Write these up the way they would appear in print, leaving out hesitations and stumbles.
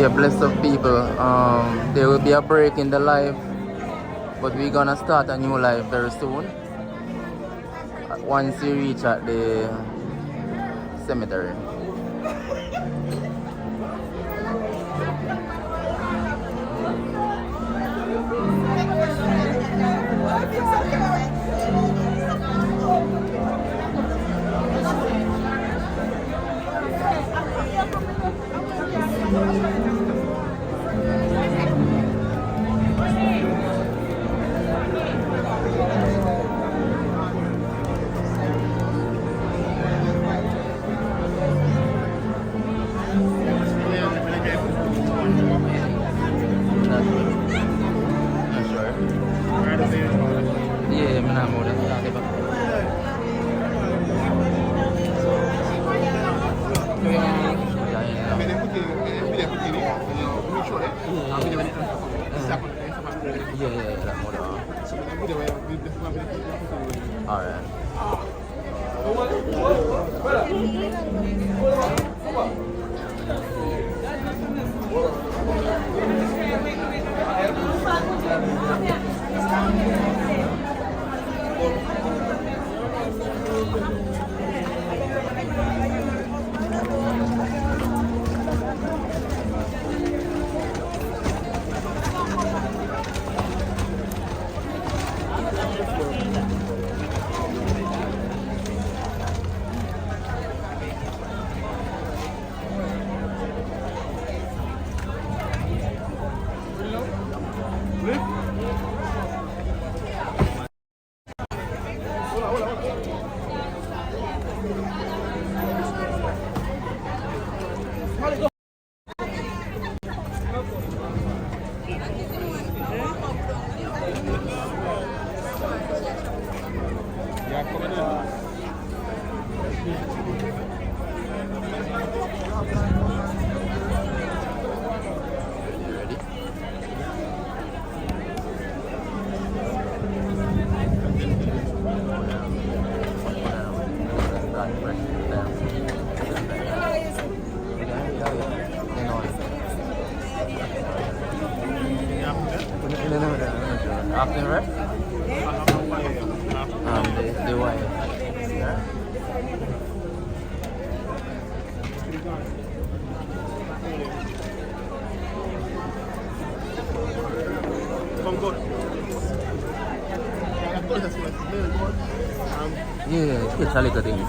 Yeah, bless of people. There will be a break in the life, but we're gonna start a new life very soon. Once you reach at the cemetery. Alright. After rest? The wire. Yeah. Yeah, it's a little thing here.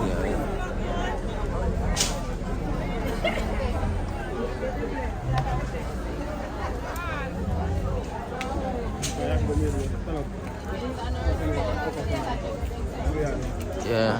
Yeah.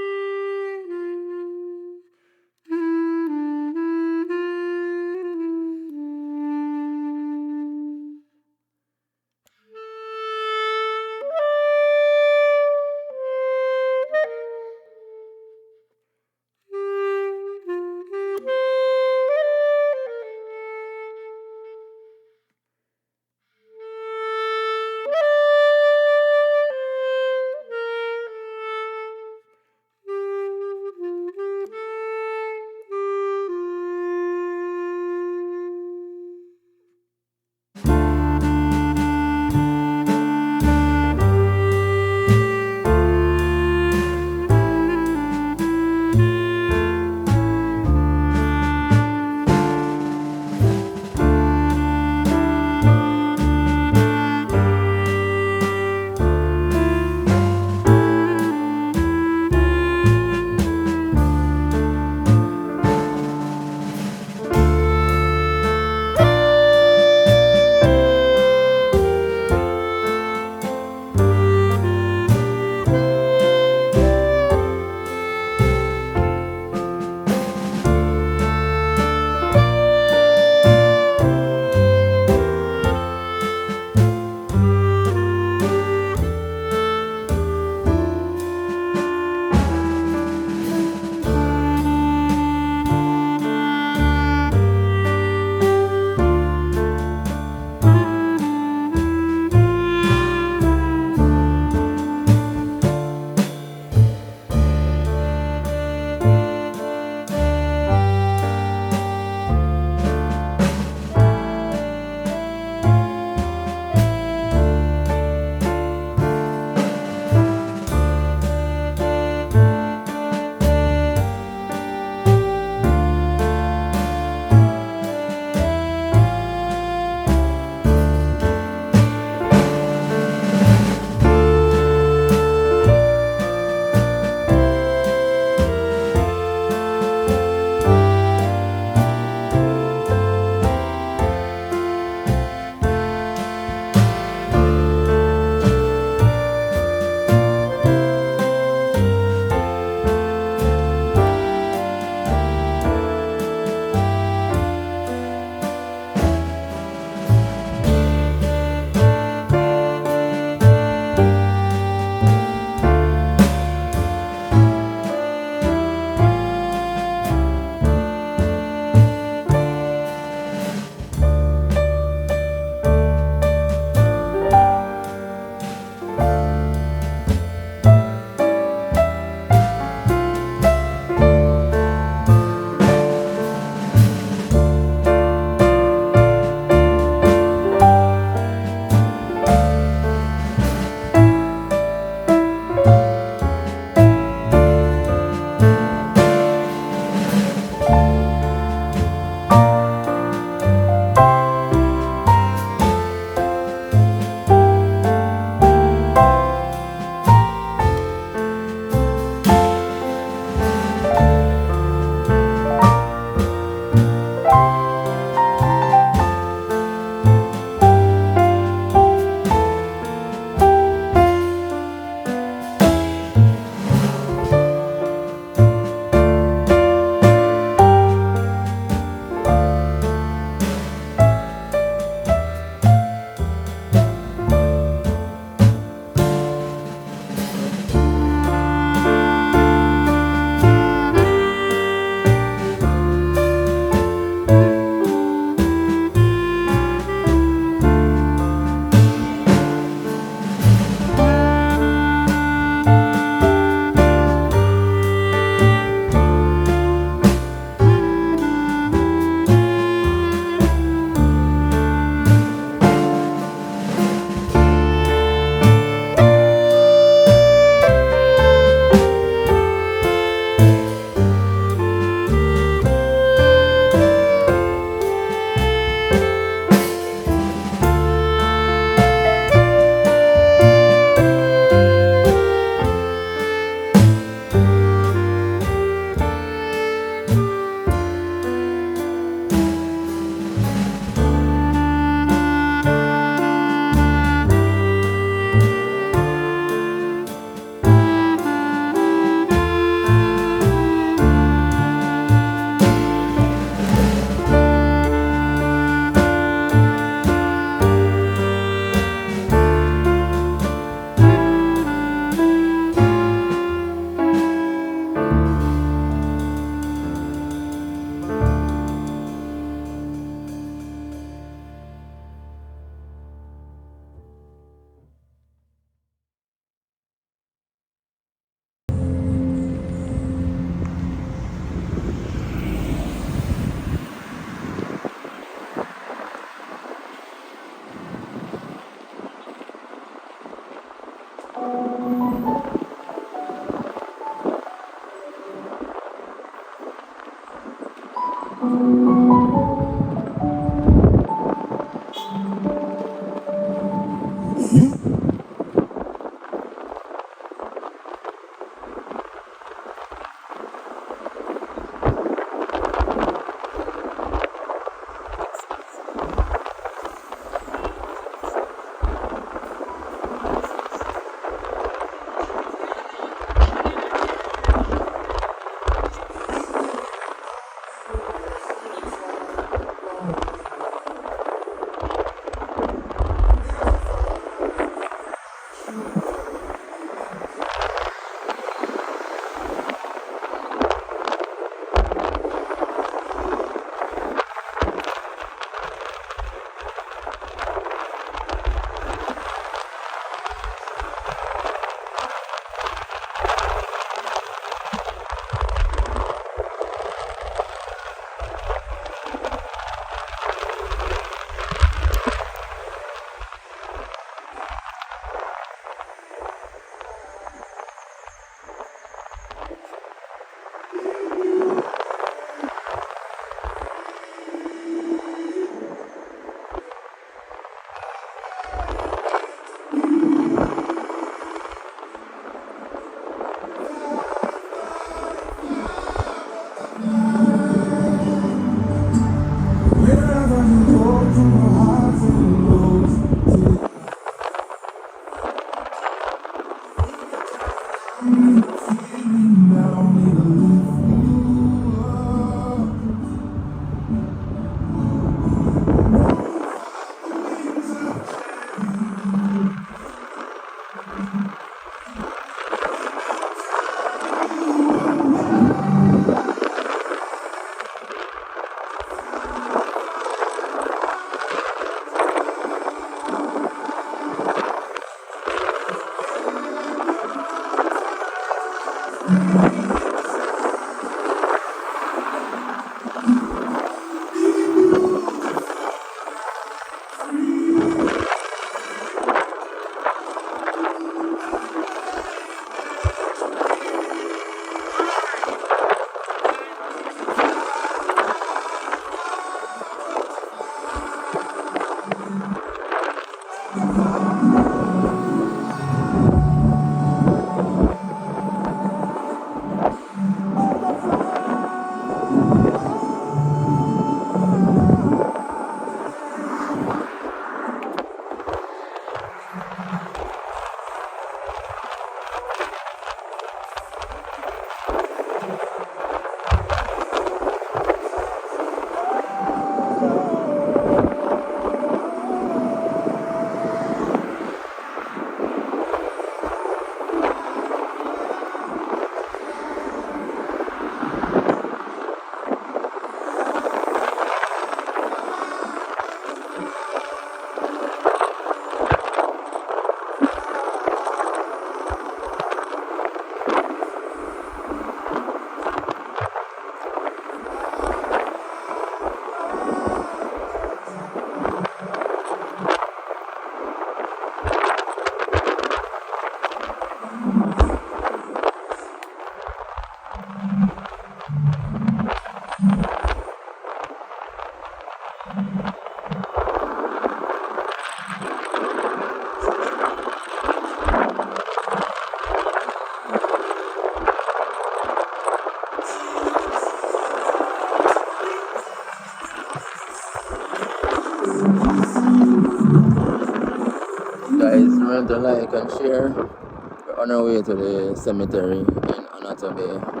Guys, remember to like and share. We're on our way to the cemetery in Anata Bay.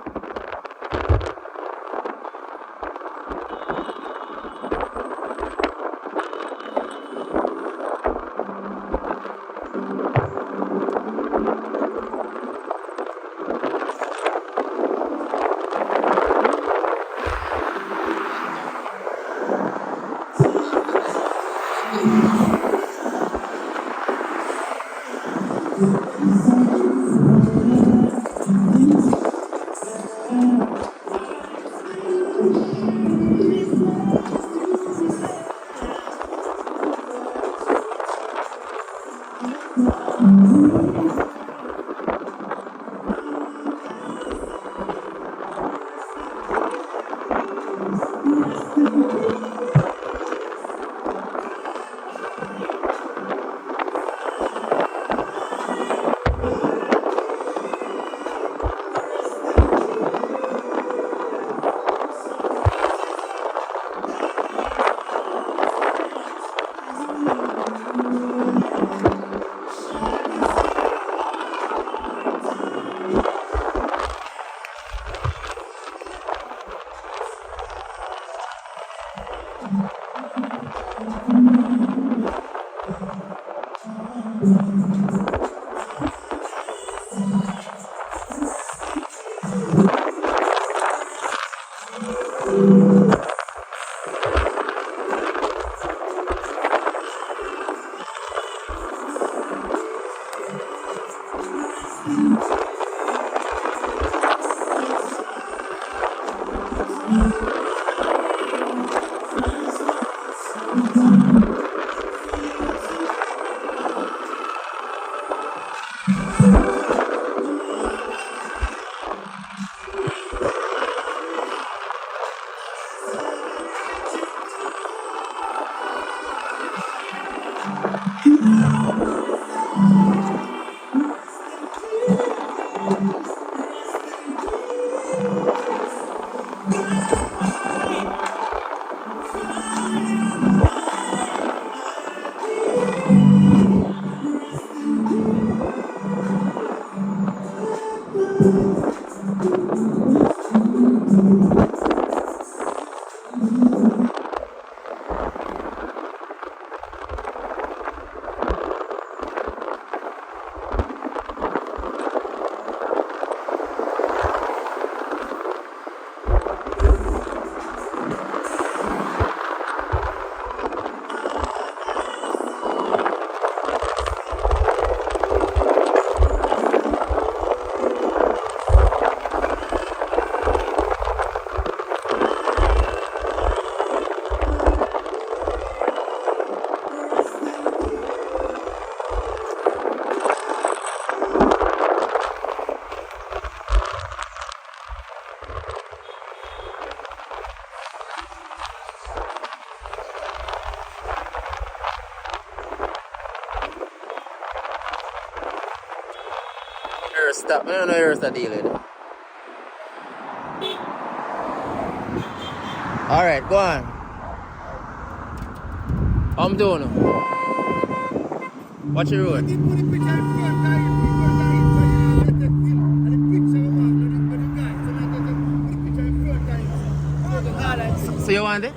Stop. I don't know where's the deal with it. Alright, go on. I'm doing it. Watch your road. So you want it?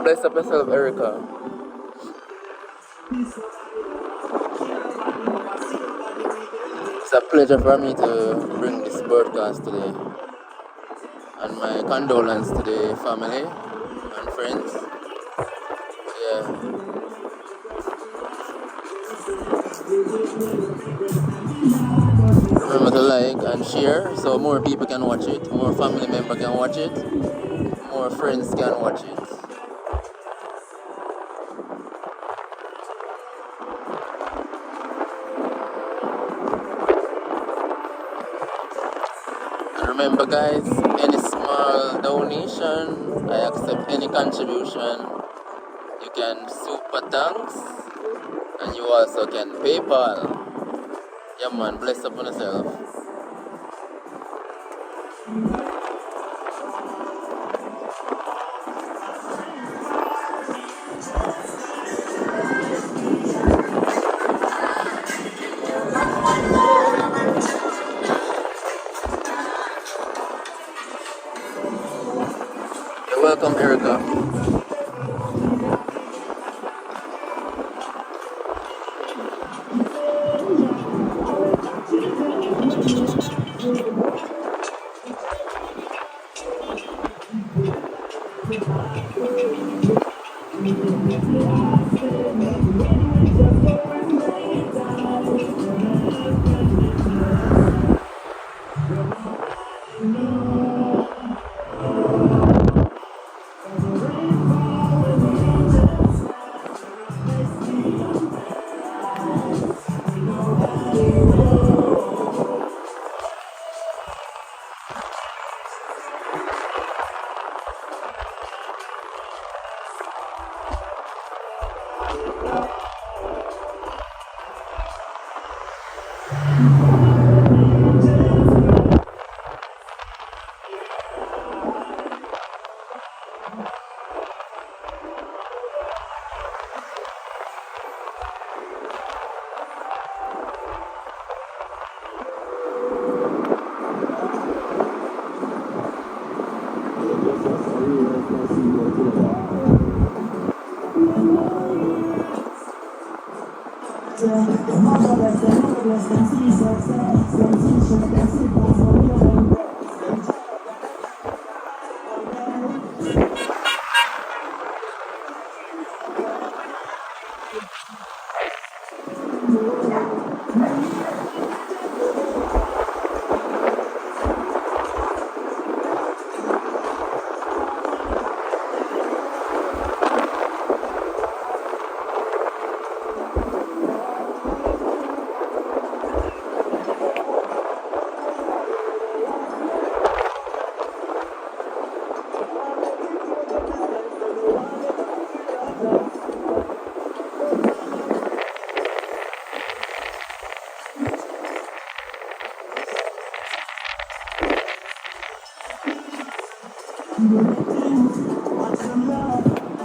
Bless up yourself, Erica. It's a pleasure for me to bring this broadcast today. And my condolence to the family and friends. Yeah. Remember to like and share so more people can watch it, more family members can watch it, more friends can watch it. Remember guys, any small donation, I accept any contribution. You can super thanks and you also can PayPal. Yeah man, bless up on yourself. You're welcome, Erica.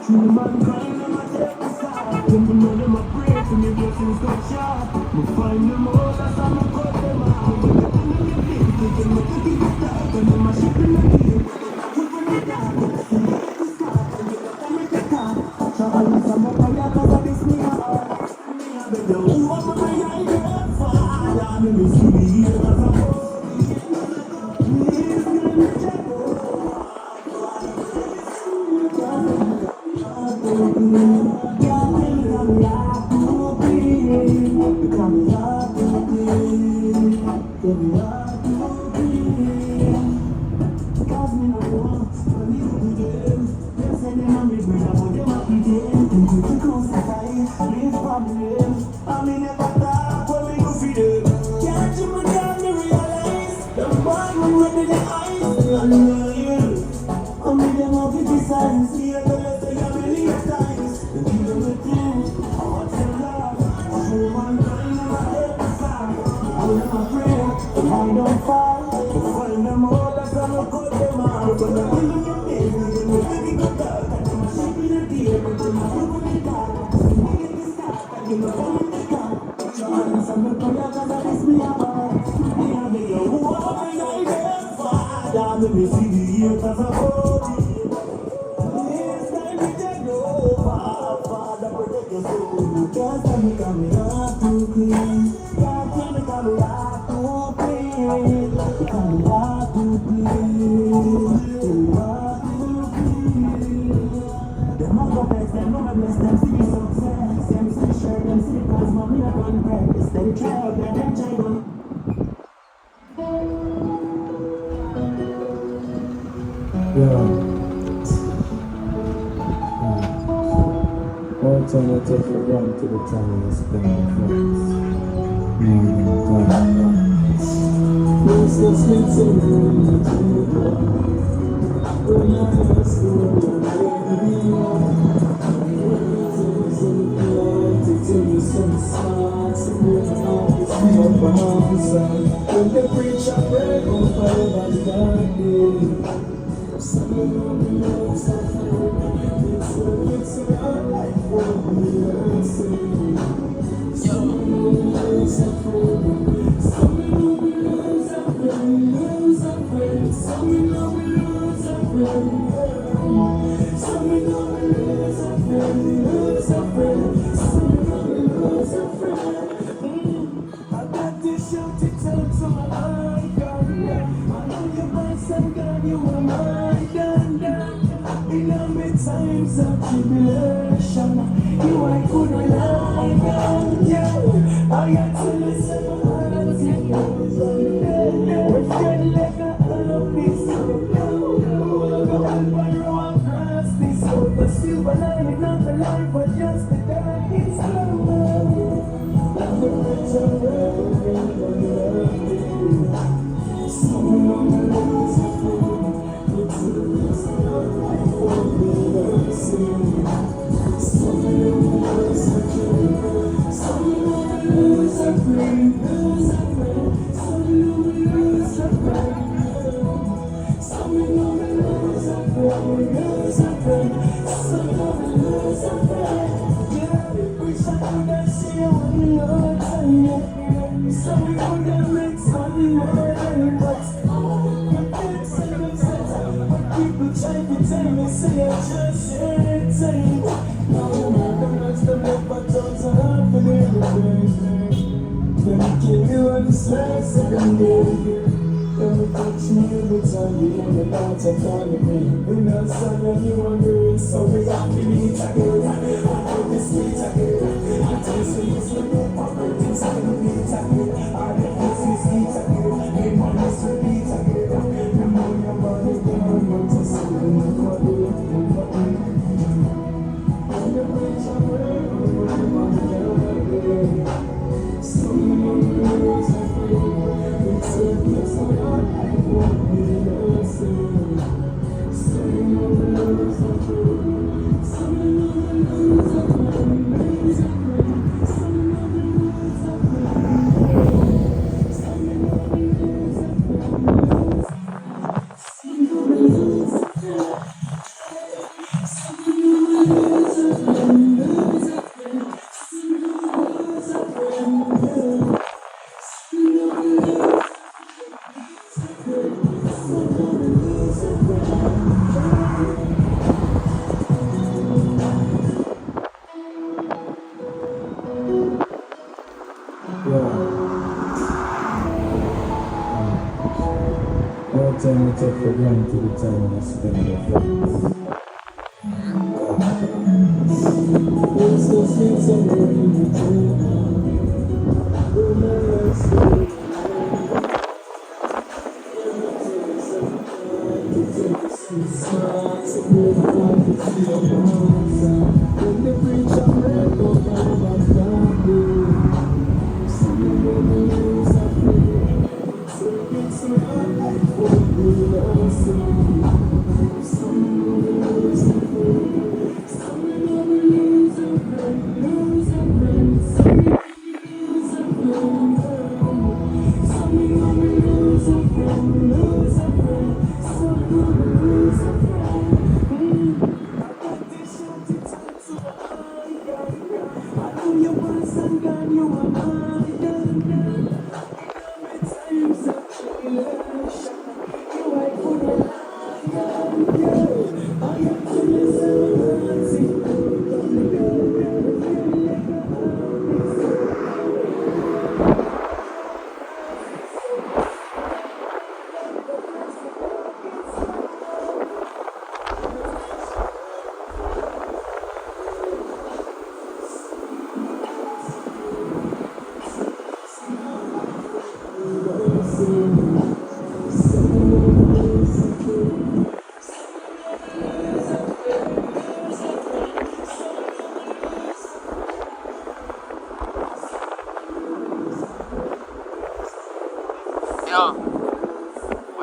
True mankind, I'm a take the side. Them know them a pray for me, blessings come sharp. Me find them all as I'm a cut them out. But the time them get big, they can make it to the start. And them a ship in the gear. Put when they die, and they get the start. And you got to make the car. Trouble is I'm up on ya, cause of this me a heart. Me a beg you, who am I get father? Me me see the year as a boy. Please give me check. Alternative run to the time I spend with friends. When they preach a prayer, go forever starting. Times of tribulation, you I could rely on you. I got to listen to what you say. We're scared like a piece of across this road, but still believing not the life, but just the darkest hour. And the rich are ready, someone on the roads of food, it's a risk of life for me. Some take for granted the time I spend with friends. There's no sense of running when the preacher break up my family, some of them lose a friend. So it's not like what we lost. Some of them lose a friend. Some of them lose a friend, lose a friend. Some of them lose a friend. Some of them lose a friend, lose a friend. Some of them lose a friend. I got this short time to hide. I know you want some gun, you are mine. Times of tribulation, you wait for the lion. I am to listen to Yo,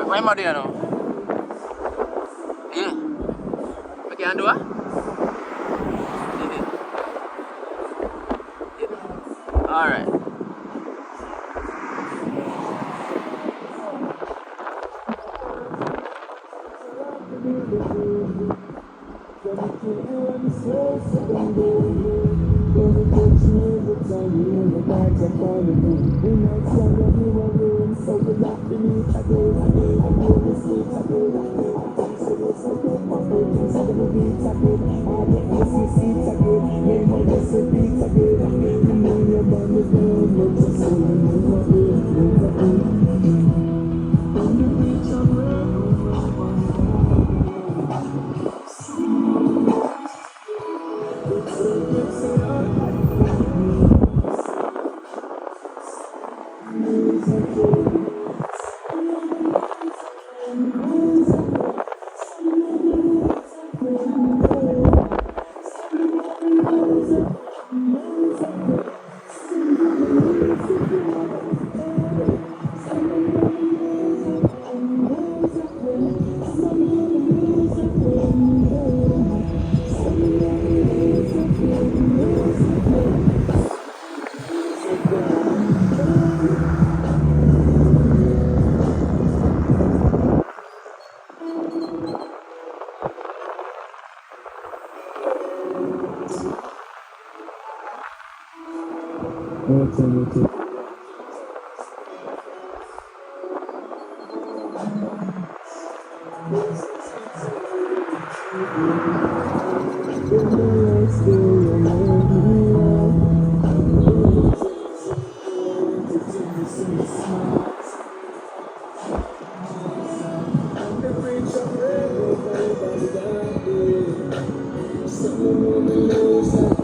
why am I there now? Yeah, I can't do it. All right.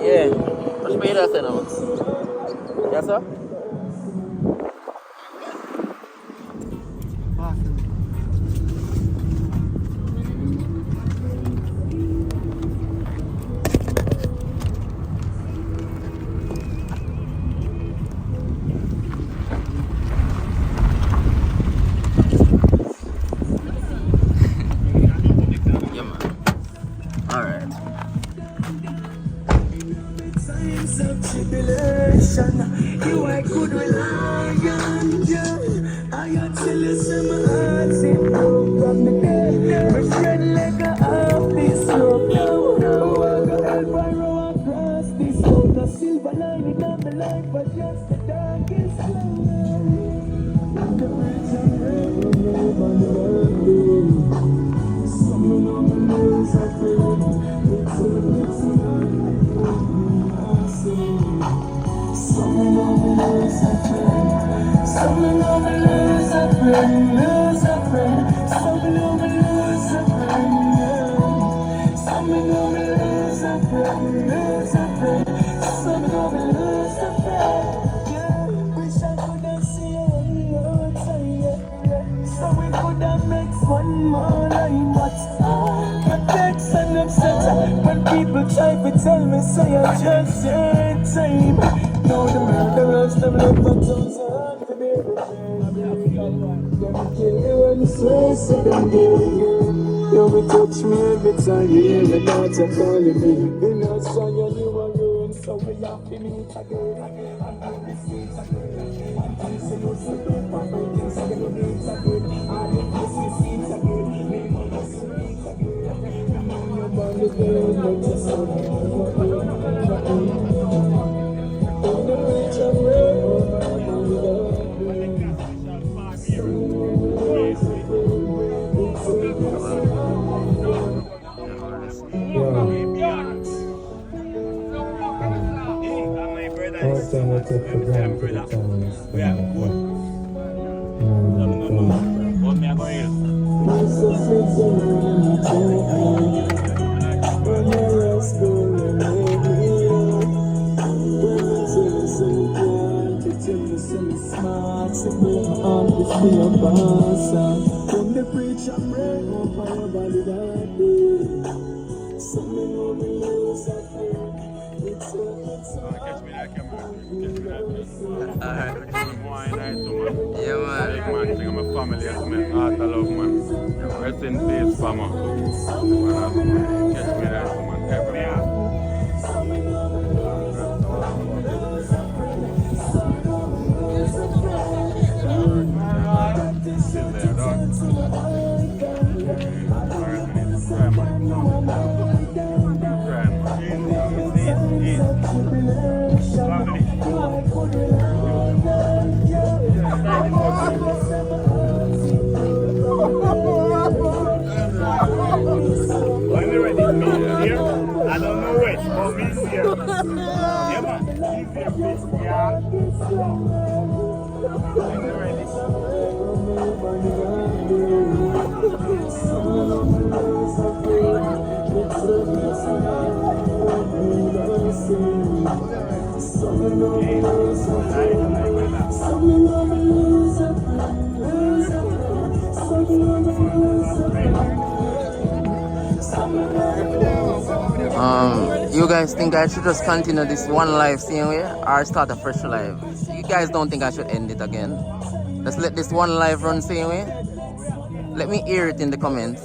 Yeah, push me that now. Yes, sir? Yeah, man. All right. times of tribulation, you I could rely on you. I had to listen my heart sing from the dead. My strength like a half this rope now. Oh, I got help I row across this road. The silver lining of the life was just the darkest cloud. The bridge of heaven, on the earth. Some of them lose a friend. It's a some of them lose a friend. Some of them lose a friend, lose a friend. Some of them Some of me lose the faith. Yeah, wish I could have seen you outside. Yeah. So we could have made one more line, but text and upset when people try to tell me, say I just ain't time. Now the murderers, them left for tons of heart to be repaired. Them kill you and swear, say them do. You will touch me every time you hear the daughter calling me. In a song you knew I ruined, so we have to meet again. And do this meet again. And things you see paper, things you meet again. And if you see seats again, me mother see meet again. You know your body again, but you saw me again. In the reach of rain, when the preacher pray, oh, my body that day. Something on me lose a friend. It's Catch me that camera. Catch me that. Alright. Yeah, man. Big man, think of my family as my heart of love, man. Rest in peace, Fama. Catch me that, man. Every still there, dog. When we're ready, me's here. I don't know where, but me's here. Yeah, man. Me's here, please. Yeah. When we're ready. You guys think I should just continue this one live same way or start a fresh live? You guys don't think I should end it again? Let's let this one live run same way. Let me hear it in the comments.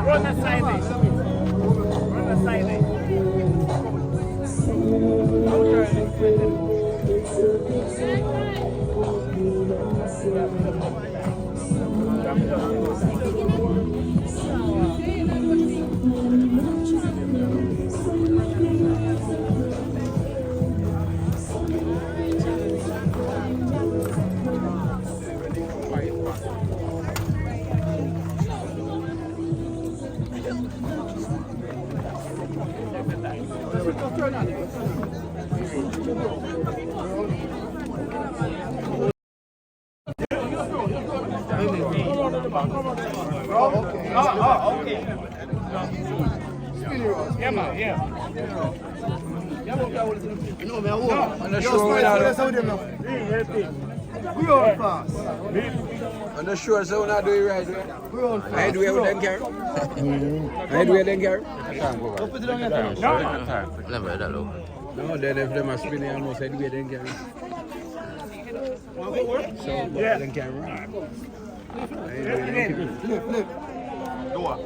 Run the side. Okay. Yeah, man, yeah. You know me, I walk. I'm not sure where we all fast. I'm not sure, so I do it right. We all fast. I do it with them carry. I do it with them carry. Never heard that look. No, then if them are spinning almost, I do it with them carry. So, Yeah. them carry. Flip. Door.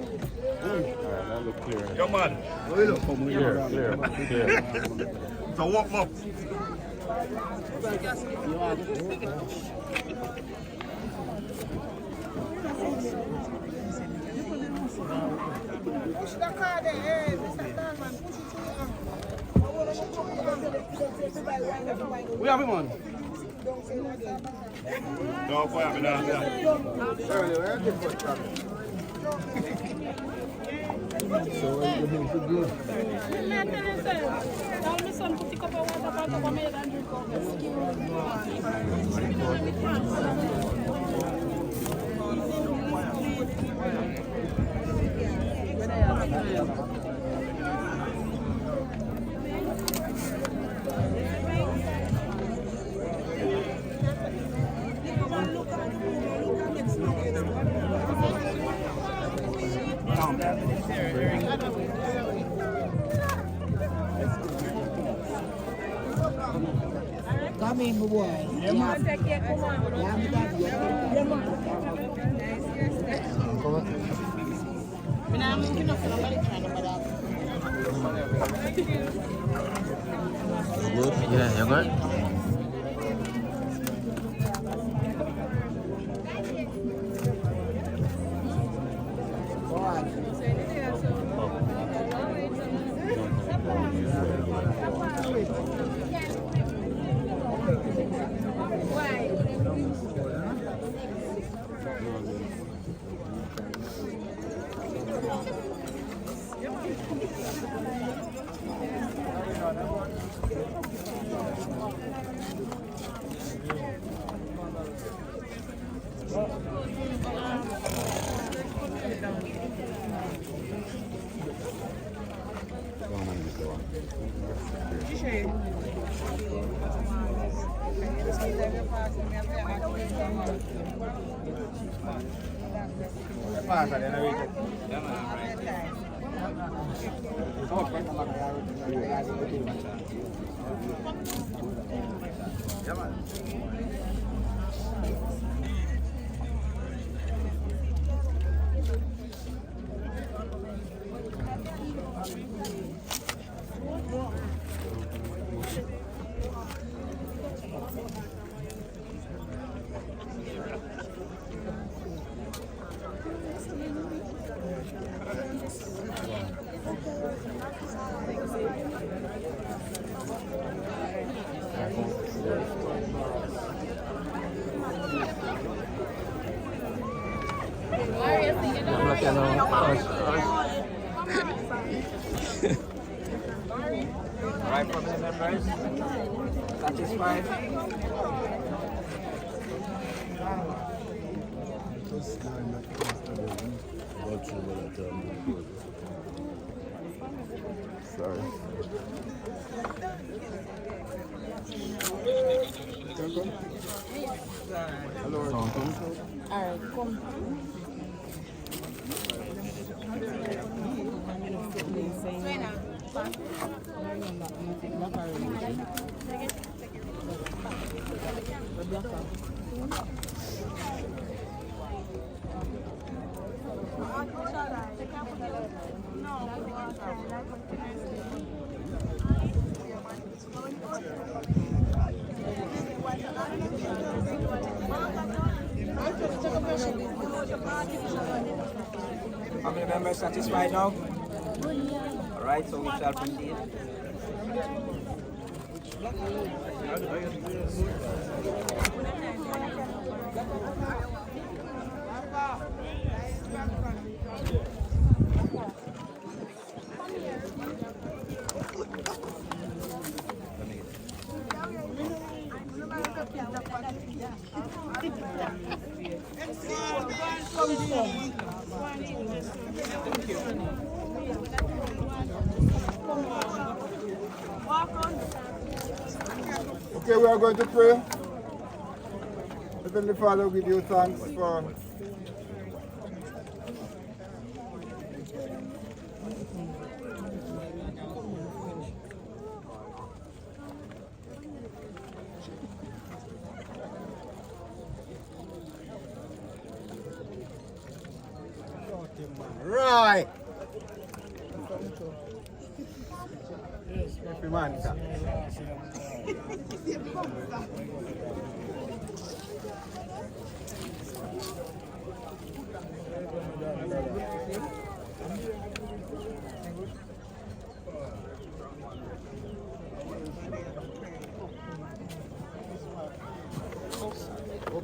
That look clear. Yo, man. Clear. So walk up. Push the car there, Mr. Darman, push it through. We have him on. No, boy, I'm not. So you think it's good? Tell me some put a cup of water for the made and drink Come in, my boy. Yeah, man. Good? Yeah, you're good? Right from the members? Satisfied? Sorry. Hello. Alright, come. How many members satisfied now? Alright, so we shall proceed. Okay, we are going to pray. Heavenly Father, we give you thanks for right. Every man, sir.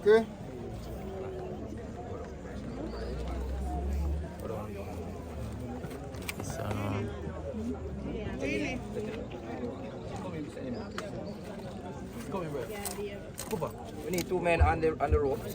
Okay? We need 2 men on the ropes.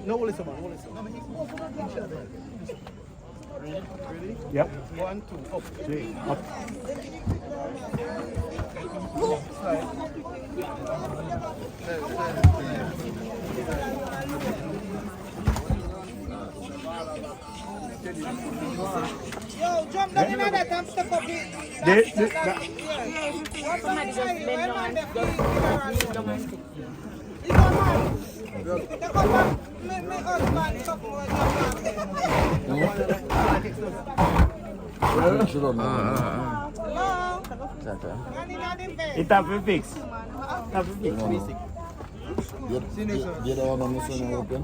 No, listen, man. Ready? Yep. 1, 2, up. 3, up. Yo, jump down in that and step up it. Somebody just bend down and just lean down and sit. It have to fix. You don't want to miss open?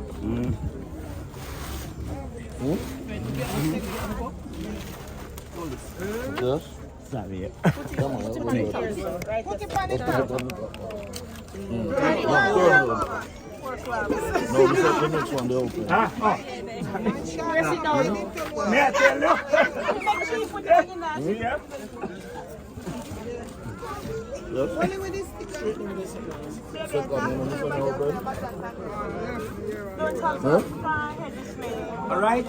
Yes? Sorry. Come on, Put it on the No, we said the next one, they open. Sit down. May I tell you? Yeah. Yes? Second one, this one open. Huh? All right.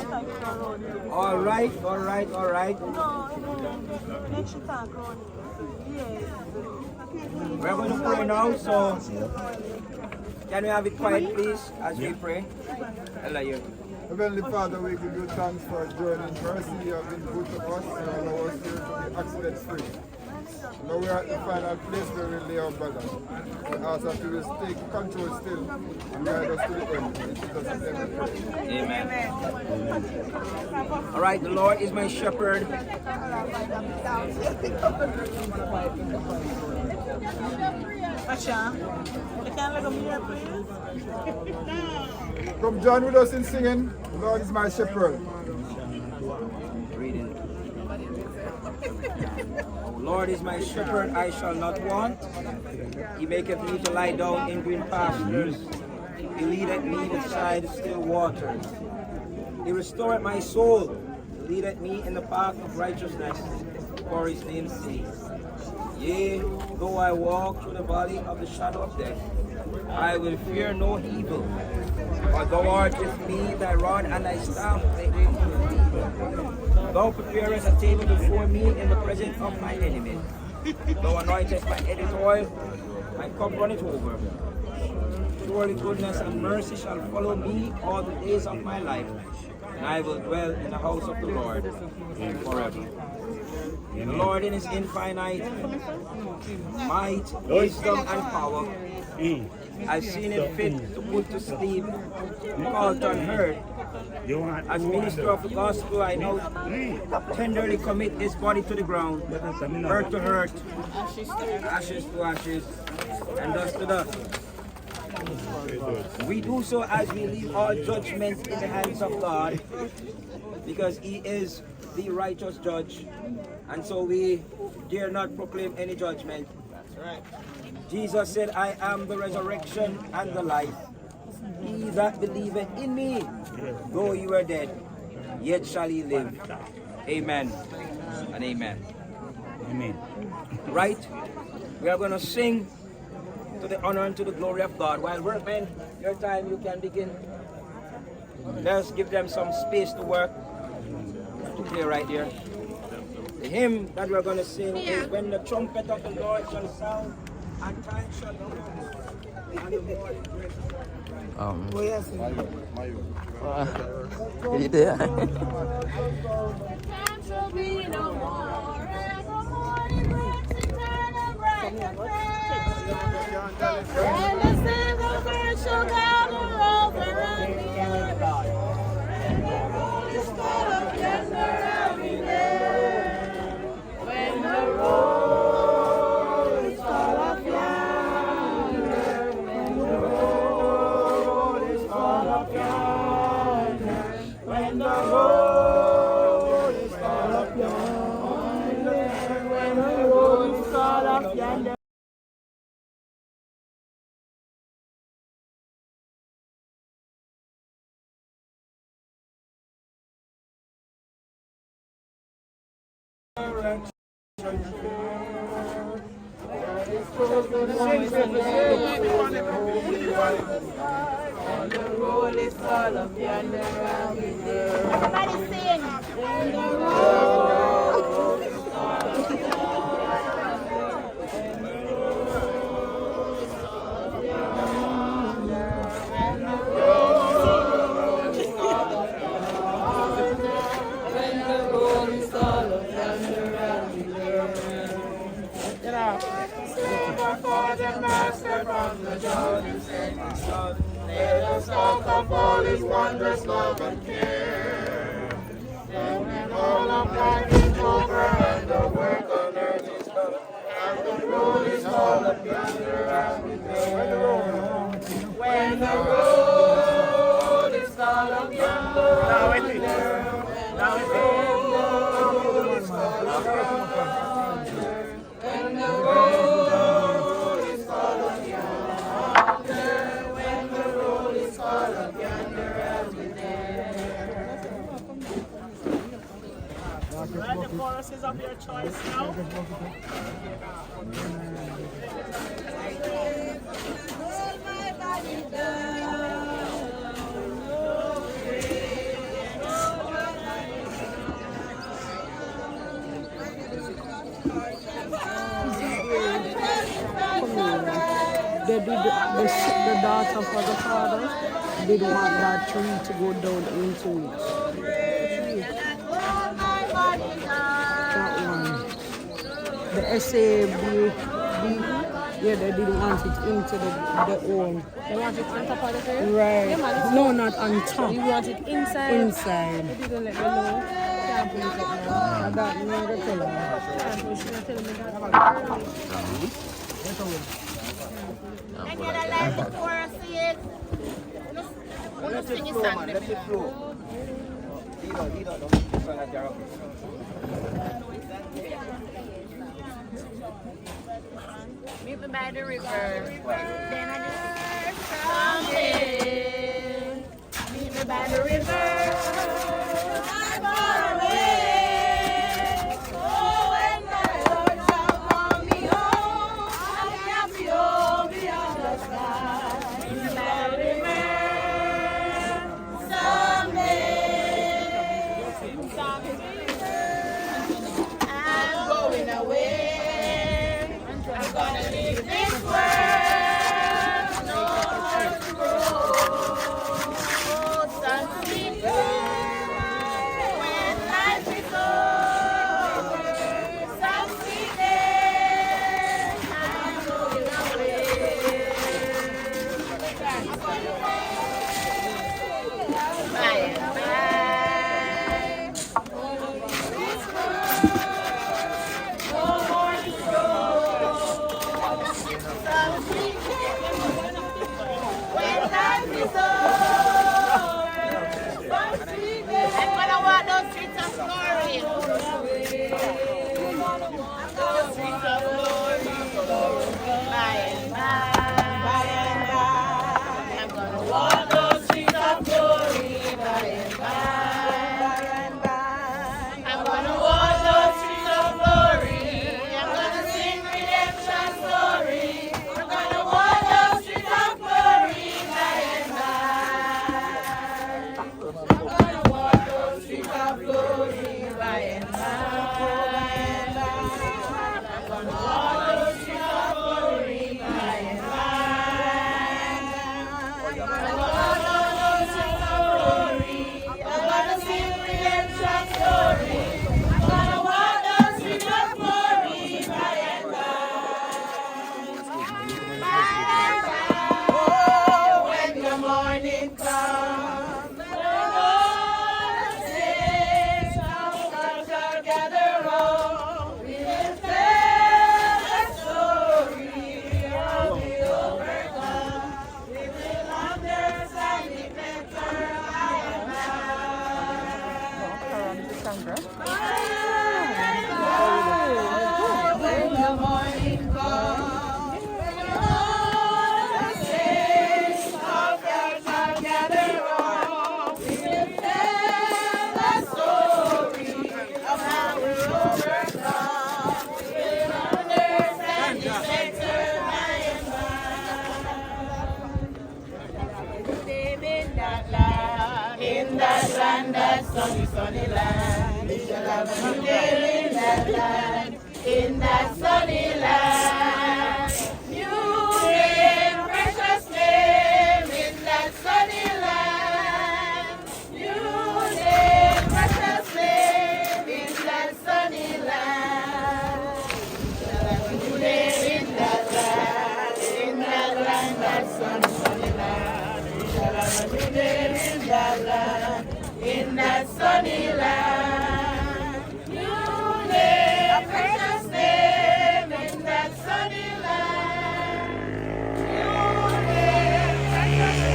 We're going to pray now, so can we have it quiet, please, as we pray? Hello, you. Heavenly Father, we give you thanks for joining mercy. You have been good to us and allow us here to be accident free. Now we are at the final place where we lay our brother. We ask that you will take control still and guide us to the end. In Jesus' name we pray. Amen. All right, the Lord is my shepherd. Come join with us in singing. The Lord is my shepherd. Reading. O Lord is my shepherd, I shall not want. He maketh me to lie down in green pastures. He leadeth me beside still waters. He restoreth my soul. He leadeth me in the path of righteousness for his name's sake. Yea, though I walk through the valley of the shadow of death, I will fear no evil. For thou art with me, thy rod and thy staff, they aid me. Thou preparest a table before me in the presence of my enemies. Thou anointest my head with oil, my cup runneth over. Surely goodness and mercy shall follow me all the days of my life, and I will dwell in the house of the Lord forever. The Lord in his infinite might, wisdom, and power, I've seen it fit to put to sleep Callton Hurd. As minister of the gospel, I now tenderly commit his body to the ground, earth to earth, ashes to ashes, and dust to dust. We do so as we leave all judgment in the hands of God, because he is the righteous judge, and so we dare not proclaim any judgment. Jesus said, I am the resurrection and the life. He that believeth in me, though you are dead, yet shall he live. Amen and amen. Amen. Right? We are going to sing to the honor and to the glory of God. While workmen, your time you can begin. Let's give them some space to work. To play right here. The hymn that we're going to sing is when the trumpet of the Lord shall sound and time shall come. And the Lord is great. You there? Time shall be no more, as the morning breaks eternal bright and fair. And the sins of earth shall gather over on the earth, and the holy skull of death every day. When the roll Somebody sing. Let us talk of all his wondrous love and care. And all of life is over and the work on earth is done. And the road is all up yonder as we go. When the road is all up yonder. Now it is. Now it is. When the road is all up yonder. When the road is all up yonder as we Right, the chorus is of your choice now. Hold my body down. They did the daughter for the father did want that tree to go down into it. That one. The SAB, yeah, they didn't want it into the home. They want it on top of the tree? Right. Yeah, man, No, not on top. you want it inside? Inside. They didn't let me know. Can't put it up now. I got no tell her. Can't put it, she not telling me that. And get a live the chorus is. Let it flow, man. Let it flow. Lead on. Song at your Meet me by the river. Then I just someday. Meet me by the river. I'm far away. Oh, when my Lord shall call me home, I'll be happy home beyond the sky. Meet me by the river. Someday. I'm going away. I'm gonna leave this world. In that land, that sunny, sunny land, we shall have a new day in that land. In that sunny land, new name, precious name. In that sunny land, new name, precious name. In that sunny land, we shall have a new day in that land. In that land, that sunny, sunny land, we shall have a new day in that land. In that sunny land, new name, precious name. In that sunny land, new name, precious name.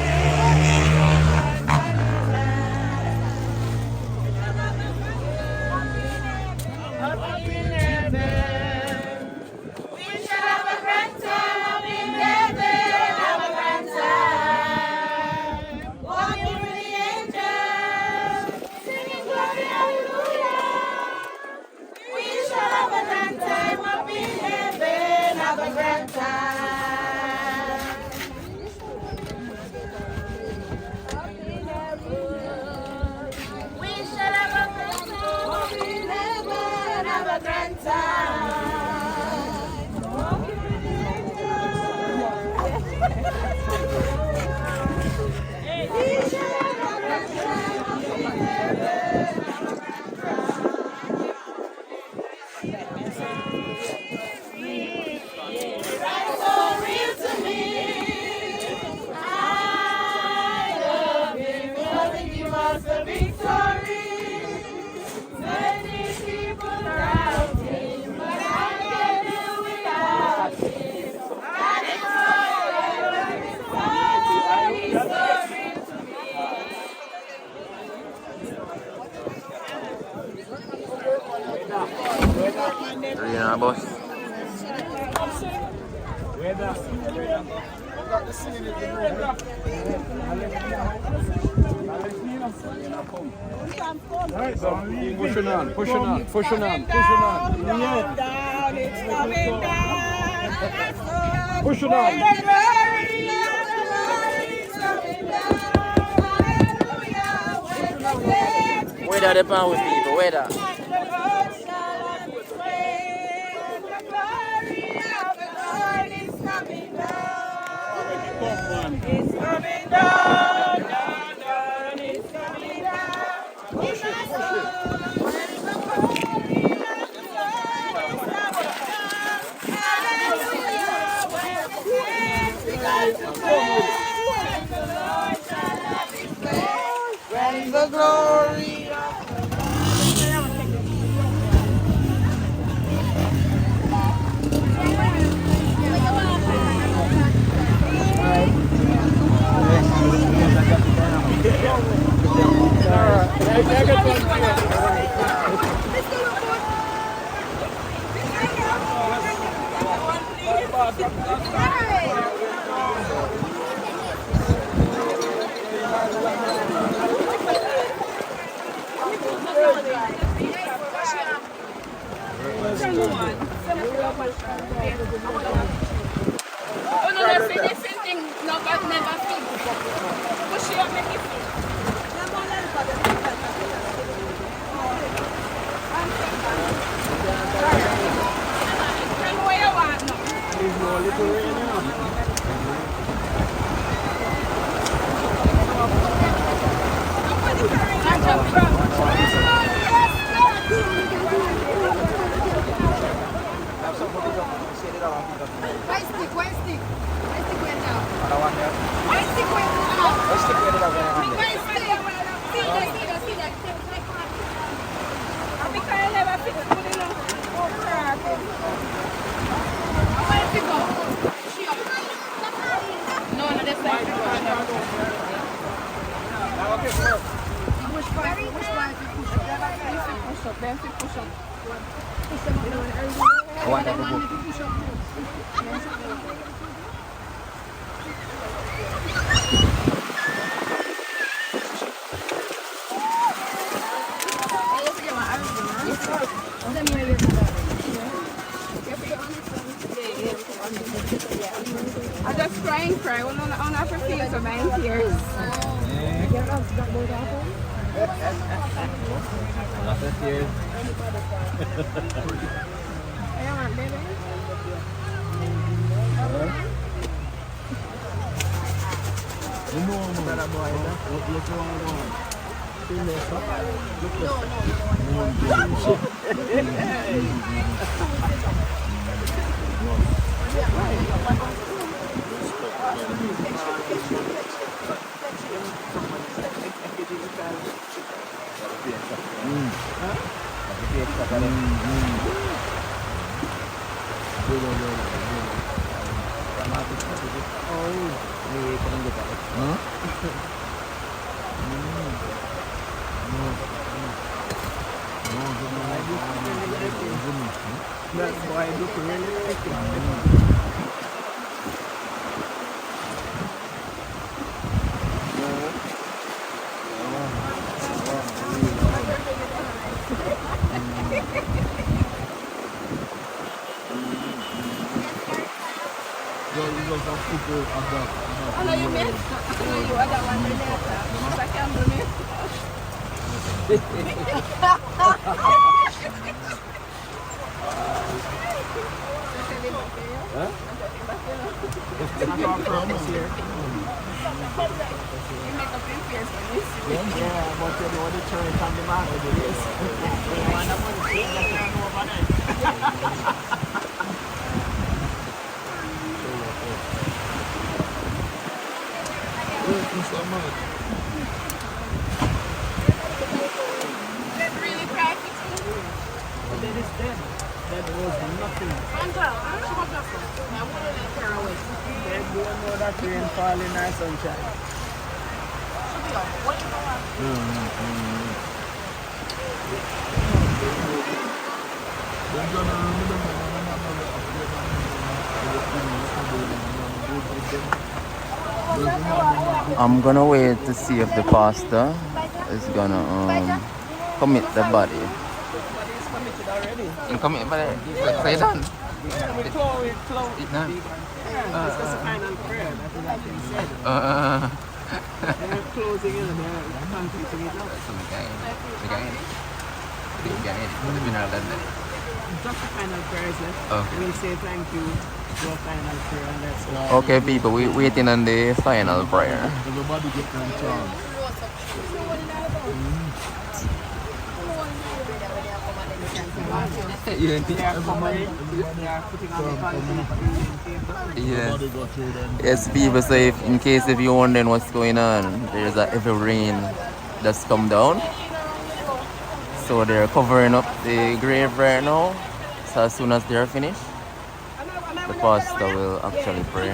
Up in heaven, we shall have a grand time. Up in heaven, have a grand time. Walking with the angels, singing glory, hallelujah. We shall have a grand time up in heaven, have a grand time. We shall have a grand time up in heaven, have a grand time. Walking with the angels. We shall have a grand time up in heaven. Right so real to me. I love him. I think he was the victory. Many people doubt him, but I can't do without him. And it's so real to me. Yeah, boss. Pushing on. Down, it's coming down. Pushing on. The glory of the Lord is coming down. Hallelujah. When the saints Where are the power people? Where are? and the Lord shall have his way. The glory of the Lord is coming down. It's coming down, down, down. It's coming down. In my soul, when the glory of the Lord is coming down. Hallelujah. When the saints begin to pray, and the Lord shall have his way. When the glory of I'm just crying for cry. We're not for feel so many tears. Lots of tears. That boy look really thick. I know you meant. I know you other one later. If I can do me. You make a big face for this. Yeah, but you know the church and the man with the race. That really practical. That is dead. That was nothing. I wouldn't let her away. They don't know that rain fall in our sunshine. I'm gonna wait to see if the pastor is gonna commit the body. But it's committed already. Commit body. Say done. We close. It done. It's just a final prayer. That's what I've been said. They're closing it and they're completing it up. Just the final prayer is left. Okay. We'll say thank you. Do a final prayer and let's go. Okay, people, we waiting on the final prayer. Everybody get one chance. Yes, people, so in case if you're wondering what's going on, there's a heavy rain that's come down. So they're covering up the grave right now. So as soon as they're finished, the pastor will actually pray.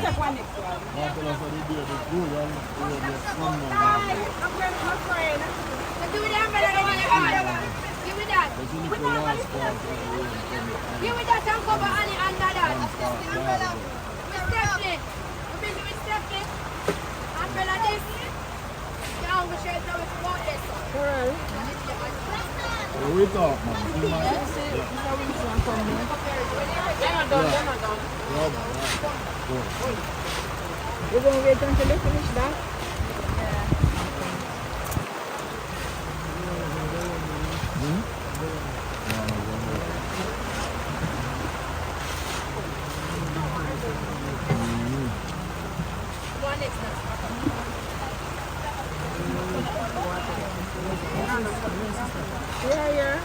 Give me that and cover Annie under that. We step it. We step it. Umbrella this. Yeah, we should know it's about this. We talk, man. That's it. There's no reason I'm coming. They're not done. They're not done. We're going to wait until they finish that. Yeah.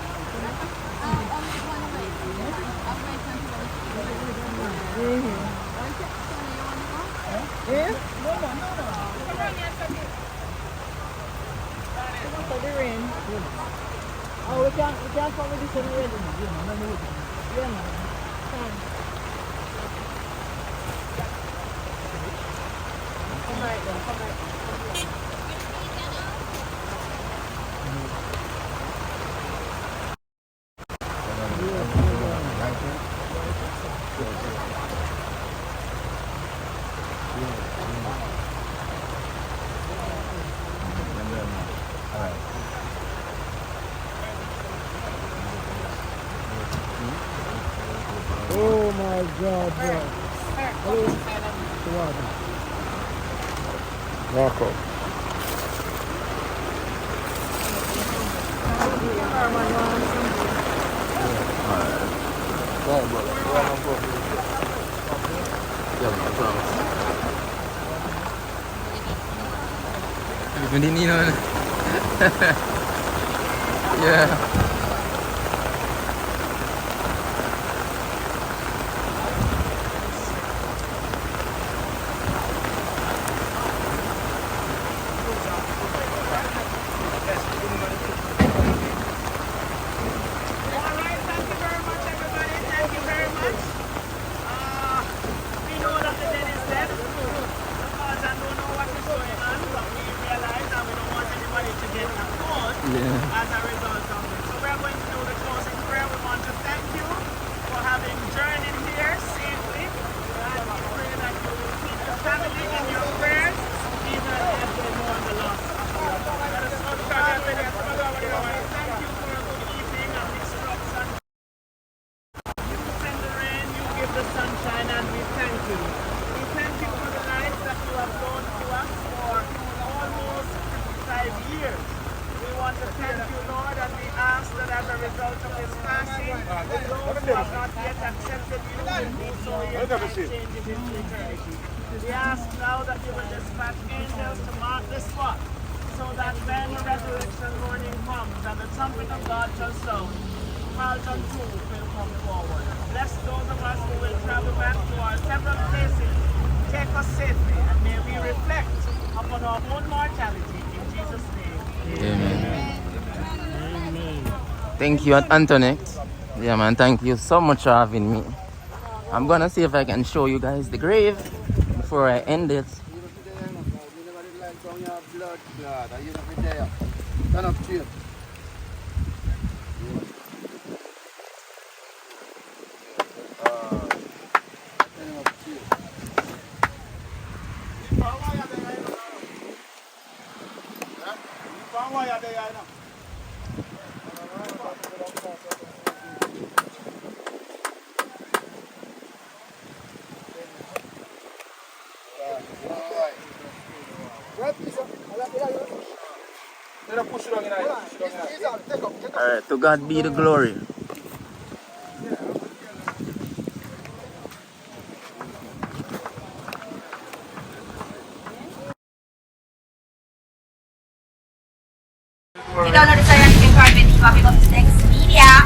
Yeah? For the rain. Oh, we can't follow this one already. Yeah, no. Fine. Come right then, come right. Oh my God, bro. Walk out. Even in yeah. As a result of it. So we're going to do the closing prayer. We want to thank you for having journeyed here safely. And we pray that you will keep the family in your prayers, even if they mourn the loss of a loved one. Let us all try to thank you for a good evening and instruction. You send the rain, you give the sunshine, and we thank you. We thank you for the lives that you have known to us for almost 55 years. We want to thank you, Lord, and we ask that as a result of this passing, those who have not yet accepted you will do so in changes into eternity. We ask now that you will dispatch angels to mark the spot, so that when the resurrection morning comes and the trumpet of God shall sound, Callton Hurd will come forward. Bless those of us who will travel back to our several places. Take us safely, and may we reflect upon our own mortality in Jesus' name. Amen. Thank you, Antoinette. Yeah, man, thank you so much for having me. I'm gonna see if I can show you guys the grave before I end it. Alright, to God be the glory. You download the Scientific Card with Videographyer Media.